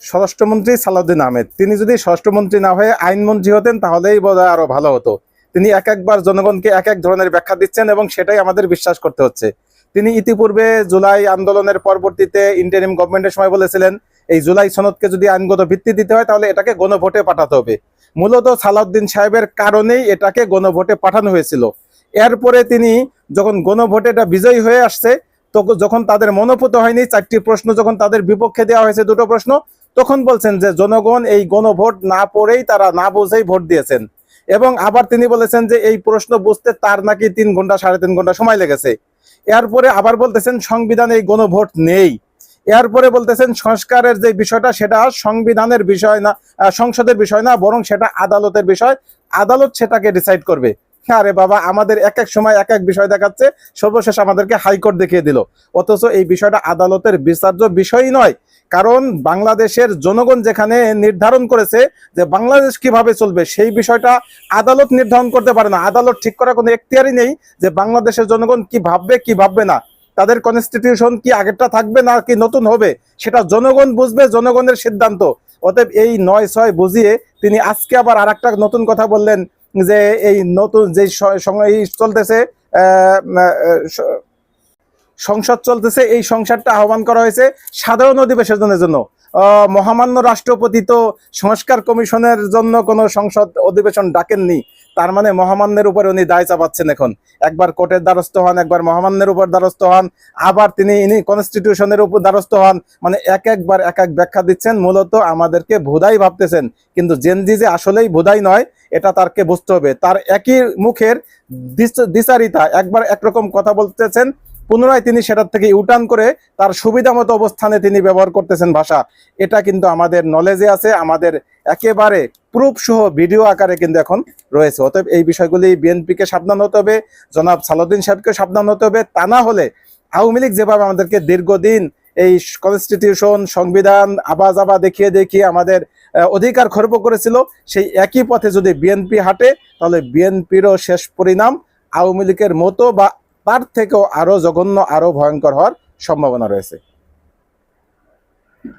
স্বরাষ্ট্রমন্ত্রী সালাউদ্দিন আহমেদ, তিনি যদি স্বরাষ্ট্রমন্ত্রী না হয়ে আইনমন্ত্রী হতেন তাহলেই বোধহয় আরো ভালো হতো। তিনি এক একবার জনগণকে এক এক ধরনের ব্যাখ্যা দিচ্ছেন এবং সেটাই আমাদের বিশ্বাস করতে হচ্ছে। তিনি ইতিপূর্বে জুলাই আন্দোলনের পরবর্তীতে ইন্টারিম গভর্নমেন্টের সময় বলেছিলেন এই জুলাই সনদকে যদি আইনগত ভিত্তি দিতে হয় তাহলে এটাকে গণভোটে পাঠাতে হবে। মূলত সালাউদ্দিন সাহেবের কারণেই এটাকে গণভোটে পাঠানো হয়েছিল। এরপরে তিনি যখন গণভোটে এটা বিজয়ী হয়ে আসছে, তো যখন তাদের মনোপুত হয়নি, 4টি প্রশ্ন যখন তাদের বিপক্ষে দেওয়া হয়েছে 2টো প্রশ্ন, তখন বলছেন যে জনগণ এই গণভোট না পড়েই, তারা না বুঝেই ভোট দিয়েছেন। এবং আবার তিনি বলেছেন যে এই প্রশ্ন বুঝতে তার নাকি 3 ঘন্টা 3.5 ঘন্টা সময় লেগেছে। এরপরে আবার বলতেছেন সংবিধানে এই গণভোট নেই। এরপরে বলতেছেন সংস্কারের যে বিষয়টা সেটা সংবিধানের বিষয় না, সংসদের বিষয় না, বরং সেটা আদালতের বিষয়, আদালত সেটাকে ডিসাইড করবে। আরে বাবা, আমাদের এক এক সময় এক এক বিষয় দেখাচ্ছে, সর্বশেষ আমাদেরকে হাইকোর্ট দেখিয়ে দিল। অথচ এই বিষয়টা আদালতের বিচার্য বিষয়ই নয়। কারণ বাংলাদেশের জনগণ যেখানে নির্ধারণ করেছে যে বাংলাদেশ কিভাবে চলবে, সেই বিষয়টা আদালত নির্ধারণ করতে পারে না। আদালত ঠিক করার কোনো এখতিয়ারই নেই যে বাংলাদেশের জনগণ কি ভাববে কি ভাববে না, তাদের কনস্টিটিউশন কি আগেরটা থাকবে না কি নতুন হবে, সেটা জনগণ বুঝবে, জনগণের সিদ্ধান্ত। অতএব এই 9-6 বুঝিয়ে তিনি আজকে আবার আরেকটা নতুন কথা বললেন যে এই নতুন যে চলতেছে, সংসদ চলতেছে, এই সংসদটা আহ্বান করা হয়েছে সাধারণ অধিবেশনের জন্য। মহামান্য রাষ্ট্রপতি তো সংস্কার কমিশনের জন্য কোনো সংসদ অধিবেশন ডাকেননি। তার মানে মহামান্যের উপর উনি দায় চাপাচ্ছেন। এখন একবার কোর্টের দ্বারস্থ হন, একবার মহামান্যের উপর দ্বারস্থ হন, আবার তিনি কনস্টিটিউশনের উপর দ্বারস্থ হন। মানে একবার এক এক ব্যাখ্যা দিচ্ছেন, মূলত আমাদেরকে ভোদাই ভাবতেছেন। কিন্তু জেনজি যে আসলেই ভোদাই নয় এটা তারকে বুঝতে হবে। তার একই মুখের দ্বিচারিতা, একবার একরকম কথা বলতেছেন, পুনরায় তিনি সেটার থেকে ইউটার্ন করে তার সুবিধা মতো অবস্থানে তিনি ব্যবহার করতেছেন ভাষা। এটা কিন্তু আমাদের নলেজে আছে, আমাদের একেবারে প্রুফ সহ ভিডিও আকারে কিন্তু এখন রয়েছে। অতএব এই বিষয়গুলি বিএনপিকে সাবধান হতে হবে, জনাব সালাউদ্দিন সাহেবকে সাবধান হতে হবে। তা না হলে আওয়ামী লীগ যেভাবে আমাদেরকে দীর্ঘদিন এই কনস্টিটিউশন, সংবিধান আবা যাবা দেখিয়ে দেখিয়ে আমাদের অধিকার খর্ব করেছিল, সেই একই পথে যদি বিএনপি হাঁটে তাহলে বিএনপিরও শেষ পরিণাম আওয়ামী লীগের মতো বা তার থেকেও আরো জঘন্য, আরো ভয়ঙ্কর হওয়ার সম্ভাবনা রয়েছে।